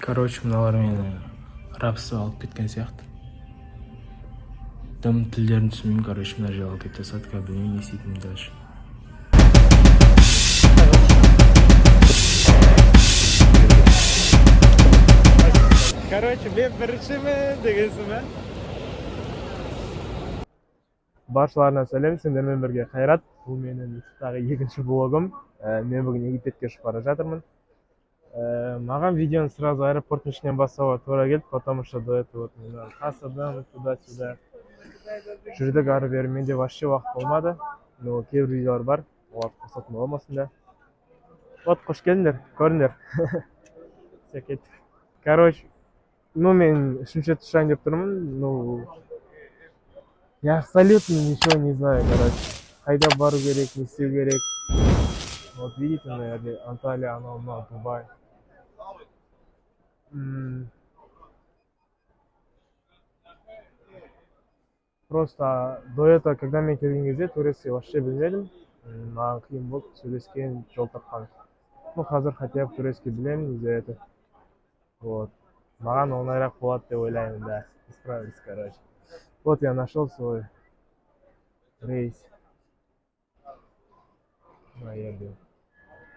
Короче, мыналар мені рабство алып кеткен сияқты. Там тілдерін түсінбеймін, короче, мына жерге алып кетті сатқа, білмеймін не істейтінімді дальше. Короче, мен біріншімін дегенсің бе? Баршаларына сәлем, сендермен бірге Қайрат. Бұл менің тағы екінші блогым. Мен бүгін Египетке ұшып бара жатырмын. Маған видеоны сразу аэропорттың ішінен бастауға тура келді, потому что до этого тасыдым туда-сюда. Жүрдік ары бері, менде вообще уақыт болмады. Но кейбір видеолар бар, оларды қосатын болмасын да. Вот, қош келдіңдер, көріңдер. Все кеттік. Короче, мен үшінші рет ұшайын деп тұрмын. Я абсолютно ничего не знаю, короче. Қайда бару керек, не істеу керек. Вот видите, наверное, Анталия, анау, Дубай. Просто до этого, когда мен келген кезде, турецкий вообще білмедім. Маған қиын болды сөйлескен, жол тапқан. Қазір хотя бы турецкий білемін из-за этого. Вот. Маған оңайырақ болады деп ойлаймын, да. Справились, короче. Вот я нашел свой рейс. Наверное.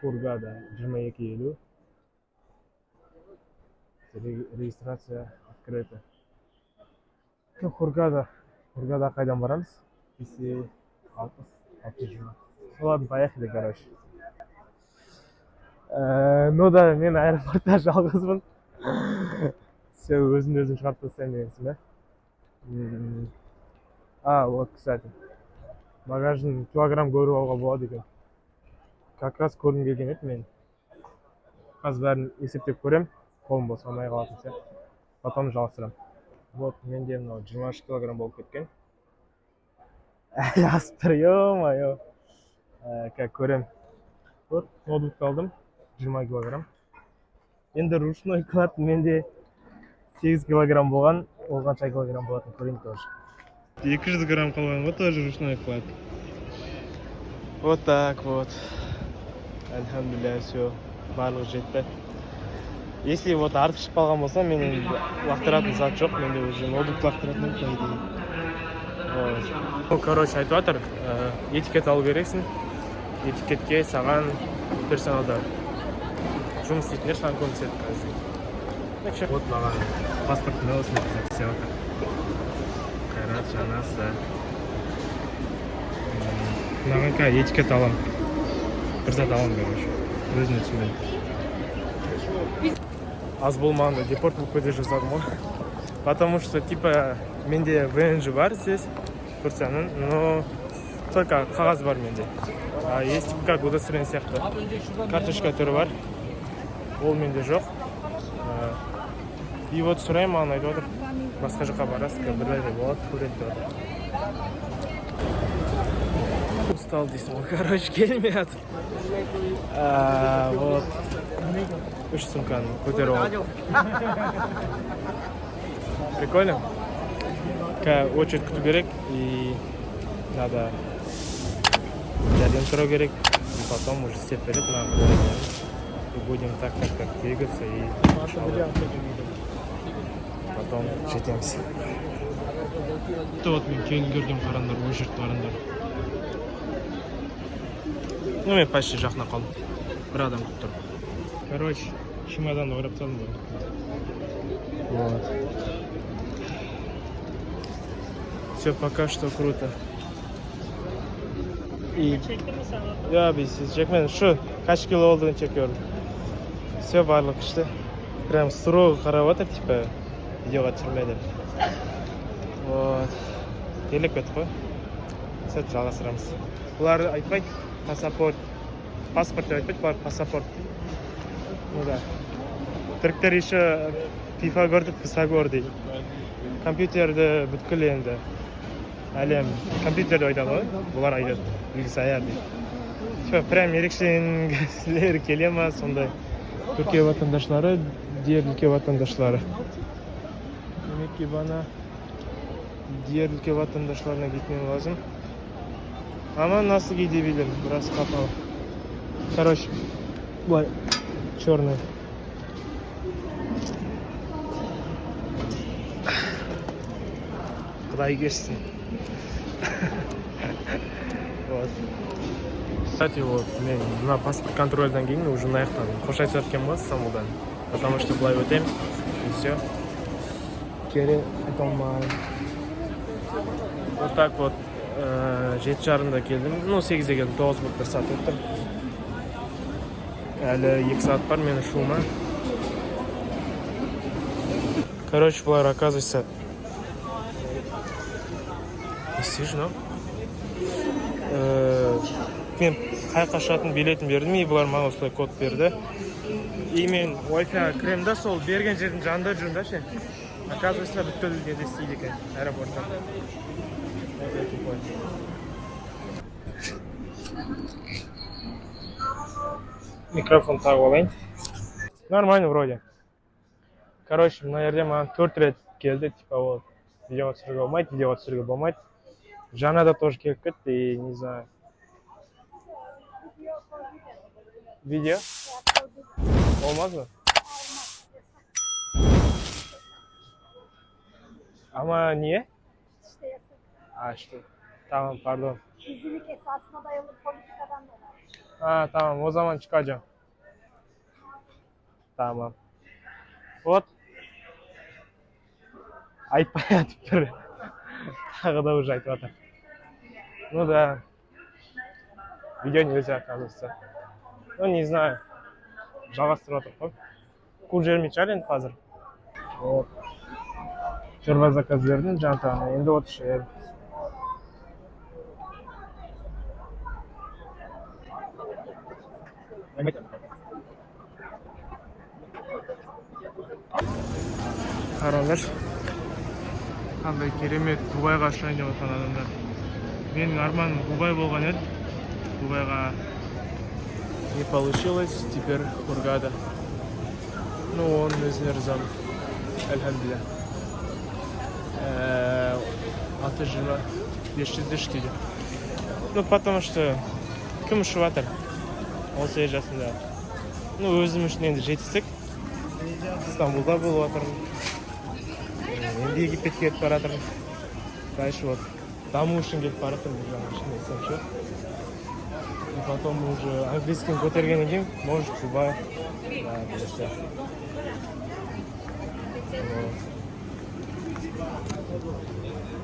Хургада, 22:50. Регистрация открыта. Хургада қайдан барамыз? 60 20. Ладно, поехали, короче. Ну да, мен аэропортта жалғызбын. Все, өзін шығарып тастаймын дегенсің бе? Вот, кстати. Багажын килограмм көріп алуға болады екен. Как раз көргім келген еді мен. Қазір бәрін есептеп көрем. Қолым босамай қалатын сияқты. Потом жалғастырамын. Вот, менде мынау 23 килограмм болып кеткен. Асып тұр, ё-моё. Как көрем. Вот, ноутбукты алдым. 20 килограмм. Енді ручной клад менде 8 килограмм болған. Ол қанша килограмм болатын көрейін тоже. 200 грамм қалған ғой, тоже ручной клад. Вот так вот. Альхамдулилля, все. Барлығы жетті. Если вот артық шығып қалған болса, менің лақтыратын зат жоқ. Менде уже ноутбук лақтыратын мүмкін. Короче, айтып жатыр, этикет алу керексің. Этикетке саған персоналдар жұмыс істейтіндер саған көрсетеді қазір. Вот маған паспорттың осыны істеп жатыр. Қайрат жанасы. Маған этикет аламын. Bir zat alamын, короче. Өзіне түсінбеймін. Аз болмағанда депорт болып кете жасадым ғой. Потому что, типа, менде ВНЖ бар здесь, Турцияның, но только қағаз бар менде. Есть, типа, как удостоверение сияқты. Карточка түрі бар. Ол менде жоқ. И вот сұраймын, маған айтып отыр. Басқа жаққа барасыз, бірдей болады, көреді деп отыр. Устал дейсің ғой, короче, келмей жатыр. Вот. 3 сумканы көтеріп алып. Прикольно. Очередь күту керек, и надо жәрдем сұрау керек, и потом уже істеп береді маған. И будем так как двигаться, и потом жетеміз. Вот мен кейін көрдім, қарандар, очередь қарандар. Ну, мен почти жақына қалдым. Бір адам күтіп тұр. Короче, чемоданды ойрап тастадым ғой. Вот. Все пока что круто. И я бейсіз чекмен, шу, қаш кило olduğunu çekiyorum. Все барлық күшті. Прям строго қарап отыр, типа, видеоға түсірме деп. Вот. Келіп кеттік қой. Сөйтіп жалғастырамыз. Бұлар айтпайды, паспорт деп айтпайды, бұлар паспорт. Ну да. Түріктер еще FIFA көрдік, Писагор дейді. Компьютерді бүткіл енді. Әлем компьютерді айтады ғой, бұлар айтады, bilgisayar дейді. Типа, прям ерекшеленгілері келе ма, сондай. Türkiye vatandaşları, diğer ülke vatandaşları. Demek ki bana diğer ülke vatandaşlarına gitmem lazım. Ama nasıl gidebilirim? Biraz kapalı. Короче, черный. Құдай кешсін. Вот. Кстати, вот, мен мына паспорт контрольдан кейін уже аяқтадым. Қош айтып өткен болды Стамбулдан. Потому что былай өтем. И все. Кері айта алмаймын. Вот так вот 7:30-да келдім. Ну, 8-де келдім. 9 болып бір сағат өттім. Әлі 2 сағат бар менің шуыма. Короче, бұлар, оказывается, естишь, ну? Мен қайыққа шығатын билетін бердім, и бұлар маған осылай код берді. И мен Wi-Fi кіремін да, сол берген жердің жанында жүрмін да ше. Оказывается, бүткіл неде істейді екен, аэропортта. Микрофон тағып алайын. Нормально вроде. Короче, мына жерде маған 4 рет келді, типа вот, видео түсіруге болмайды, видео түсіруге болмайды. Жаңа да тоже келіп кетті, и не знаю. Видео? Olmaz mı? Ama niye? İşte yasak. Ha işte. Tamam, pardon. Gizlilik esasına dayalı politikadan dolayı. Ha tamam, o zaman çıkacağım. Tamam. Вот. Айтпай атып тұр. Тағы да уже айтып жатыр. Ну да. Видео нельзя, оказывается. Ну не знаю. Жалғастырып жатыр ғой. Қуып жібермей шығар енді қазір. Вот. Шорба заказ бердім жантағына. Енді отыршы. Қараңдар. Қандай керемет Дубайға ұшайын деп отқан адамдар. Менің арманым Дубай болған еді. Дубайға не получилось, теперь Хургада. Ну, он өзіне ризамын. Әлхамдулилля. 6:20 іштейді. Ну, потому что кім ұшып жатыр? 18 жасында. Ну, өзім үшін енді жетістік. Стамбулда болып жатырмын. Енді Египетке кетіп бара жатырмын. Дальше вот даму үшін кетіп бара жатырмын. Жаңа ішінде айтсамшы. И потом уже английским көтергеннен кейін, может, Дубай. Да, бұйырса.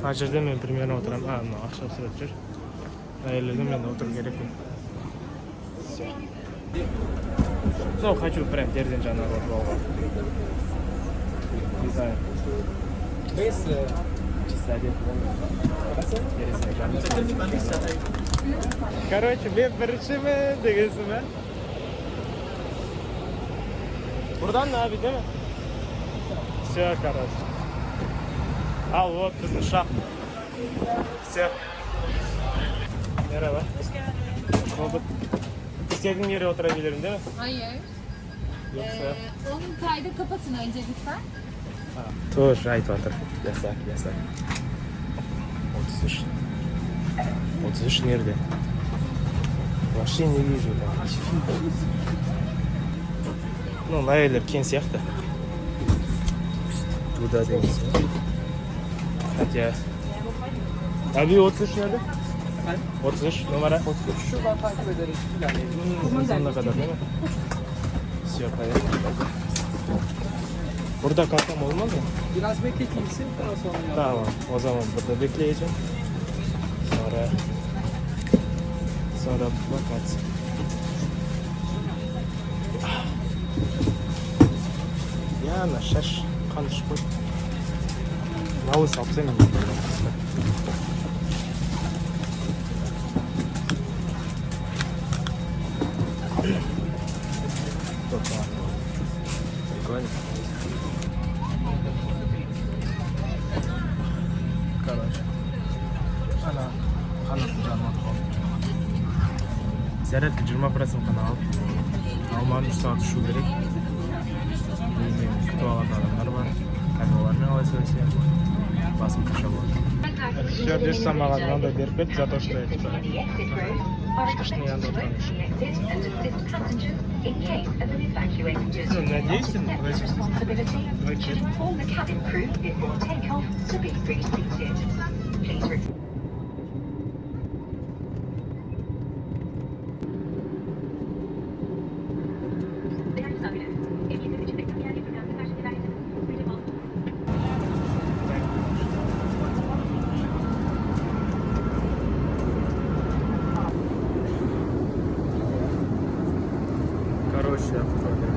Мына жерде мен примерно отырамын. Мына ақша сұрап жүр. Әйелдерде мен отыру керекпін. Все. Ну, хочу прям терден жаңағы отырып алуға. Не знаю. Чисто одет. Короче, мен біріншімін дегенсің бе? Buradan ne abi değil mi? Все, короче. Al вот біздің ұшақ. Все. Merhaba. Hoş geldin. Bulduk. İstediğin yere oturabilirim değil mi? Hayır. Yoksa... Onun kaydı kapatın önce lütfen. Тоже айтып жатыр. Ясак. 33. 33 nerede? Вообще не вижу. Ну, наверное, кен сияқты. Туда дейміз. Хотя... Abi 33 nerede? 33 numara. 33 şuradan takip ederiz. Sonuna kadar değil mi? Все, поехали. Burada kalkmam olmaz mı? Biraz bekleteyimsin, daha sonra yap. Tamam, o zaman burada bekleyeceğim. Sonra bakarız. Ya на шаш қаныш қой. Малы салсам мен. Прикольно. Короче. Ана қанатын жанына қалды. Зарядка 20% қана алып. Алманы 3 сағат ұшу керек. Мен күтіп алған адамдар бар. Камералармен қалай сөйлесем. Басым қаша болады. Все, бұйырса маған мынандай беріп кетті, за то, что я типа Слышно, я надеюсь, короче, автомобиль.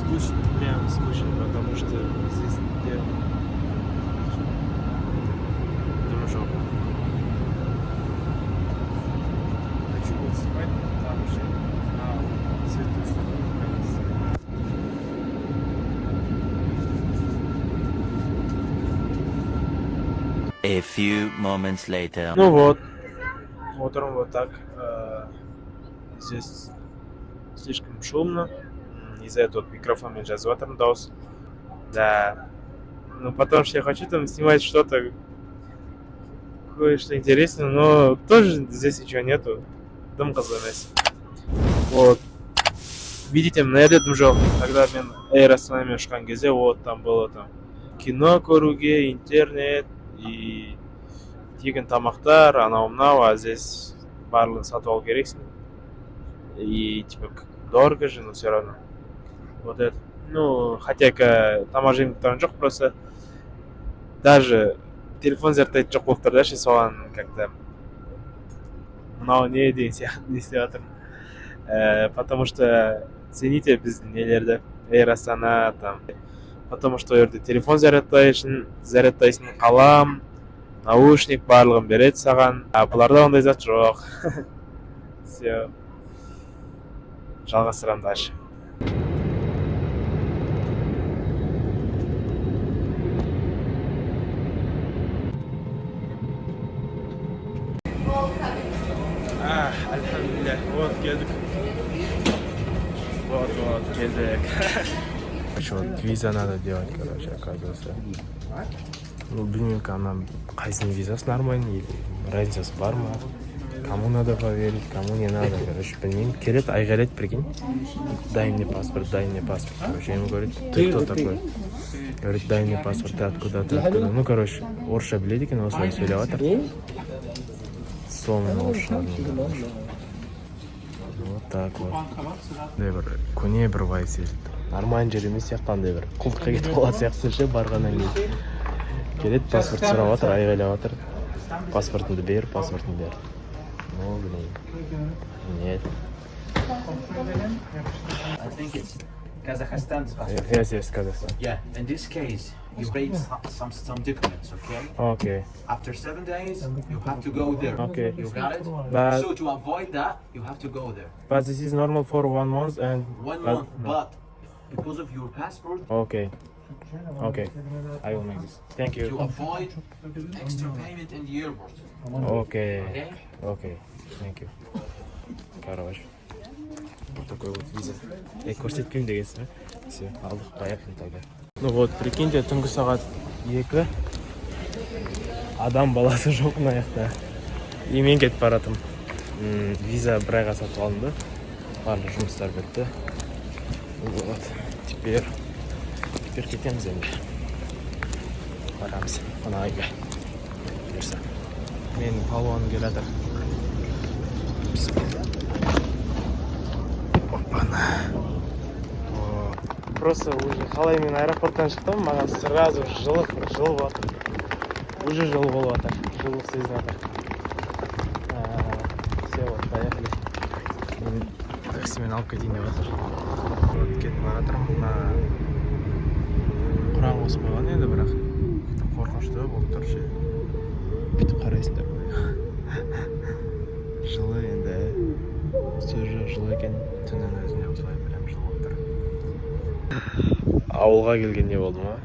Скучно, прям скучно, потому что здесь дружок. Хочу вот спать, там уже на цветочку. A few moments later. Ну вот, утром вот так. Здесь слишком шумно. Из-за этого микрофон меня жазыватырмын дауыс. Да. Ну потому что я хочу там снимать что-то, кое-что интересное, но тоже здесь ничего нету. Дым қызық. Вот. Видите, мына жерде дым жоқ. Когда мен Эйр Астанамен ұшқан кезде, вот там было там кино көруге, интернет и тегін тамақтар, анау мынау, а здесь барлығын сатып алу керексің. И типа дорого же, но все равно. Вот это. Ну, хотя таможенник там жоқ, просто даже телефон зерттейтін жоқ болып тұр да, соған как-то мынау не деген сияқты не істеп жатырмын. Потому что цените біздің нелерді, Эйр Астана там. Потому что жерде телефон зарядтайсың, қалам, наушник барлығын береді саған. А бұларда ондай зат жоқ. Все. Жалғастырамын дальше. Альхамдулилля. Вот келдік. Вот келдік. Вот виза надо делать, короче, оказывается. Ну, блин, нам қайсының визасы нормальный или разницасы бар ма? Кому надо поверить, кому не надо, короче, блин, келет, айғайлайды, прикинь. Дай мне паспорт, короче, ему говорит, ты кто такой? Говорит, дай мне паспорт, ты откуда. Ну, короче, орысша біледі екен, осылай сөйлеп жатыр. Сонымен орысша. Вот так вот. Бір көне бір бай сезілді. Нормально жер емес сияқты, андай бір құлдыққа кетіп қалатын сияқты ше, барғаннан кейін. Келеді, паспорт сұрап жатыр, айғайлап жатыр. Паспортыңды бер. Ну, блин. Нет. I think it's Kazakhstan's passport. Yes, Kazakhstan. Yeah, in this case, you bring some documents, okay? Okay. After 7 days, you have to go there. Okay. You got it? But- So to avoid that, you have to go there. But this is normal for 1 month and... 1 month, but because of your passport, Okay. I will make this. Thank to you. avoid extra payment in the airport. Okay. Okay? Thank you. Короче. Вот такой вот виза. Көрсетпеймін дегенсің, все, алдық, поехали тогда. Ну вот, прикиньте, түнгі сағат 2. Адам баласы жоқ мына жақта. И мен кетіп баратым. Виза бір айға сатып алдым да. Барлық жұмыстар бітті. Вот, теперь кетеміз енді. Барамыз, мына айға. Берсі. Мен палуаным келе жатыр. Опана. Просто уже қалай мен аэропорттан шықтым, маған сразу жылы жатыр. Уже жылы болып жатыр. Жылылық сезініп жатыр. Все, вот, поехали. Таксимен алып кетейін деп жатыр. Кетіп бара жатырмын. Мына құран қосып қойған енді, бірақ қорқынышты болып тұр ше. Бүйтіп қарайсың деп. Жылы енді. Сөзі жылы екен. Түннің өзінде осылай білем жылы болып тұр. Ауылға келген не болды ма?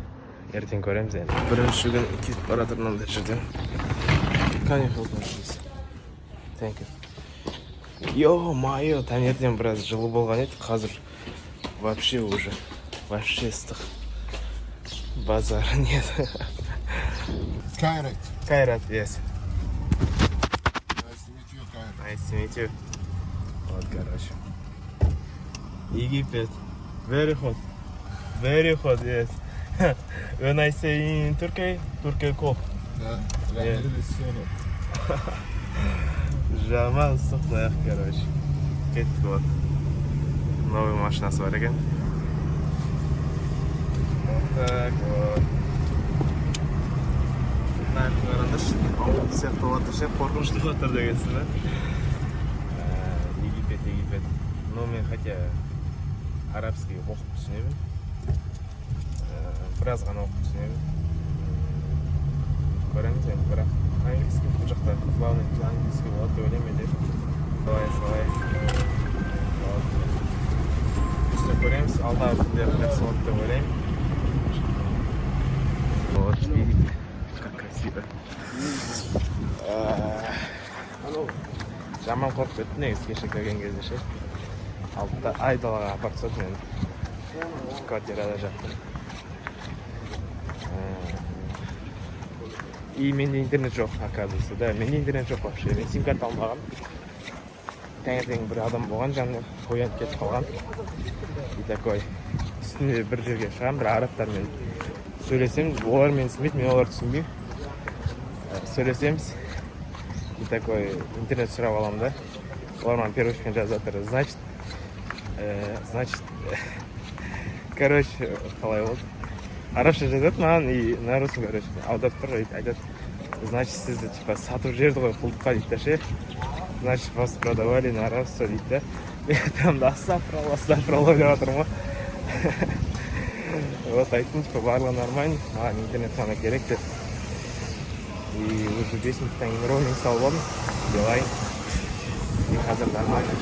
Ертең көреміз енді. Бірінші күн кетіп бара жатырмын мынандай жерден. Конечно, thank you. Ё-моё, таңертең біраз жылы болған еді, қазір вообще уже ыстық. Базар нет. Kairat. Кайрат, yes. Nice to meet you, Kairat. Nice to meet you. Вот, короче. Египет. Very hot. Very hot, yes. When I say in Turkey cold. Yeah. Yeah. Sono. Жаман ыстық маяқ, короче. Кеттік вот. Новый машинасы бар екен. Вот так вот. Нарқы қараңдаршы. Ауыл сияқты болатыр ше, қорқынышты болатыр дегенсің да. Египет. Но мен хотя арабский оқып түсінемін. Біраз ғана оқып түсінемін. Көреміз енді, бірақ английский бұл жақта главный английский болады деп ойлаймын менде. Солай. Işte көреміз, алдағы күндері жақсы болады деп ойлаймын. Вот, видите, как красиво. Жаман қорқып кетті негізі кеше келген кезде ше. Алдыда айдалаға апарып тастады мені. Квартирада жаттым. И менде интернет жоқ, оказывается, да, менде интернет жоқ вообще. Мен сим-карта алмаған. Таңертең бір адам болған, жанымда оянып кетіп қалған. И такой, үстінде бір жерге шығам, бір арабтармен сөйлесем, олар мені түсінбейді, мен олар түсінбеймін. Сөйлесеміз. И такой, интернет сұрап аламын да. Олар маған переводчикпен жазып жатыр. Значит, короче, қалай болды? Арабша жазады маған и на русском, короче, аударып тұр, айтады. Значит, сізді, типа, сатып жерді ғой құлдыққа дейді ше. Значит, вас продавали на рабство дейді да. Мен там да астафралла деп жатырмын ғой. Вот, айттым, типа, барлығы нормально, маған интернет ғана керек деп. И уже 10 минуттан кейін роуминг салып алдым, Билайн. И қазір нормально.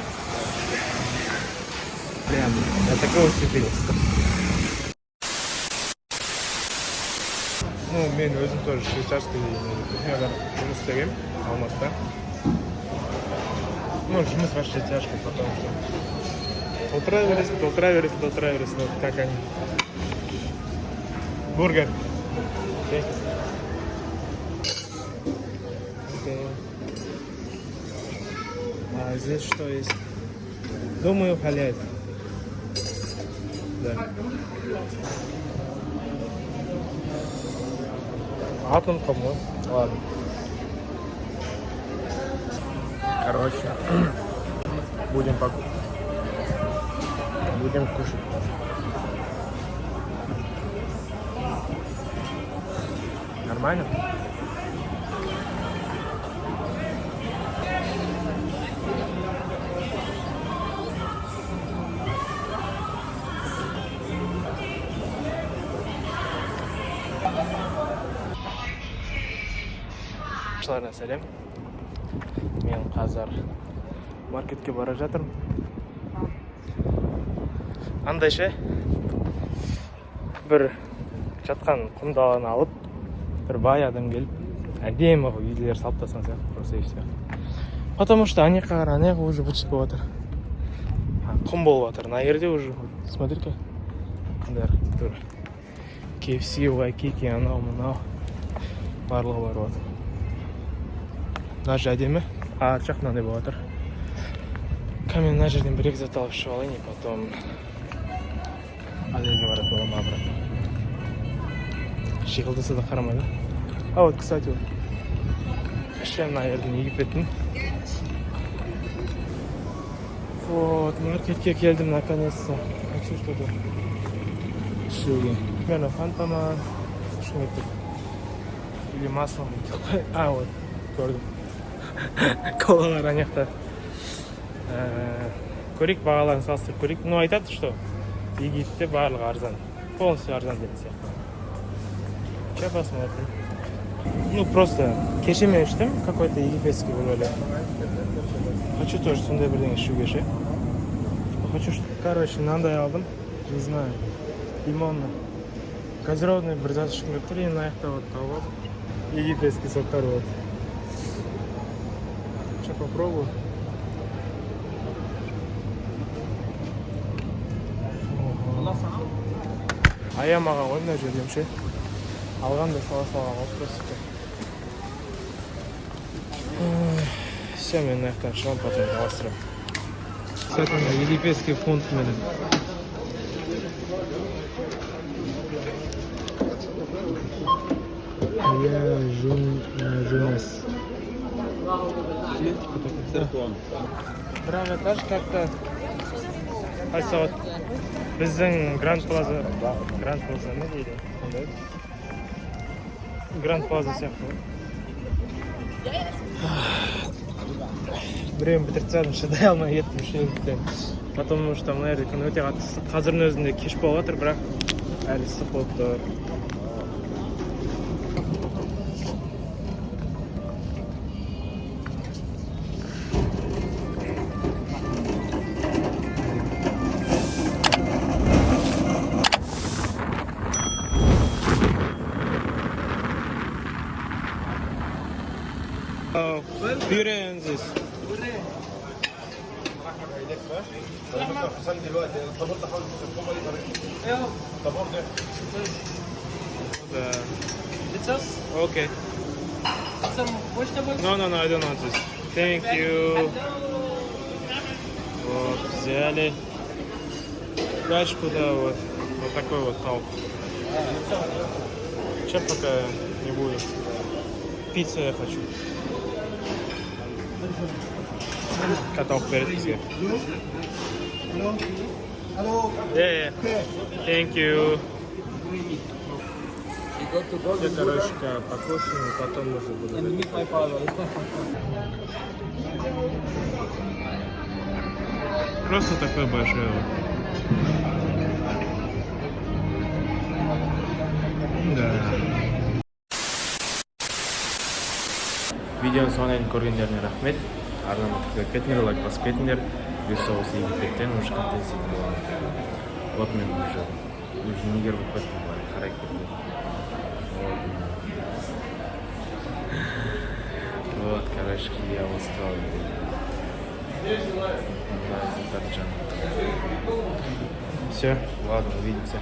Прям, до такого степени. Ну, мен өзім тоже швейцарский жұмыс істегем Алматыда. Ну, жұмыс вообще тяжко, потому что толтыра бересің, вот как они. Бургер. А здесь что есть? Думаю, халяль. Да. Атом кому? Ладно. Короче, будем кушать. Нормально? Баршаларына сәлем. Мен қазір маркетке бара жатырмын. Андай ше, бір жатқан құмдаланы алып, бір бай адам келіп, әдемі үйлер салып тастаған сияқты, просто и все. Потому что анеқа қара, анеқа уже бытшып болып жатыр. Құм болып жатыр. На жерде уже, смотри-ка. Тұр. KFC, Waikiki, анау, мынау. Барлығы бар болады. Даже әдемі, ар жақ мынандай болып жатыр. Мен мына жерден бір екі зат алып шығып алайын, и потом аллеге баратын боламын обратно. Шиқылдаса да қарамайды. А вот, кстати, іші мына жерден Египеттің. Вот, маркетке келдім наконец-то. Хочу что-то ішуге. Мен фантама ішім еттік. Или маслом. А, вот, көрдім. Колалар анаяқта. Көрейік, бағаларын салыстырып көрейік. Ну, айтады, что Египетте барлығы арзан. Полностью арзан деген сияқты. Сейчас посмотрим. Ну, просто кеше мен іштім, какой-то египетский вроде. Хочу тоже сондай бірдеңе ішуге ше. Хочу, короче, мынандай алдым. Не знаю, лимонный. Газированный бір зат ішкім келіп тұр, енді аяқтап тауып алып. Египетский заттар вот. Сейчас попробую. Аямаған ғой мына жерден ше. Алғанда сала-сала қалып просто. Все, мен аяқтан шығам, потом жалғастырамын. Кстати, египетский фунт менен. Я Жунес. Бірақ этаж как-то қайсы сағат біздің Гранд Плаза не дейді? Гранд Плаза сияқты ғой. Біреуін бітіртсем шыдай алмай кеттім шегіттен. Потому что мына жерде күн өте қатты ыстық. Қазірдің өзінде кеш болып жатыр, бірақ әлі ыстық болып тұр. Үйреніңіз. Okay. No, I don't want this. Thank you. Вот, взяли. Дальше куда вот такой вот толк. Сейчас пока не будет. Пиццу я хочу. Каток перед бізге. Yeah. Thank you. Все, короче, покушаем, потом уже буду. Просто такой большой вот. Да. Видеоны соңына дейін көргендеріне рахмет. Арнама тіркеліп кетіңдер, лайк басып кетіңдер. Бұйырса осы Египеттен уже контент істейтін боламын. Вот мен уже нигер болып кеттім, қарай кеттім. Вот, короче, я устал. Да, Все, ладно, увидимся.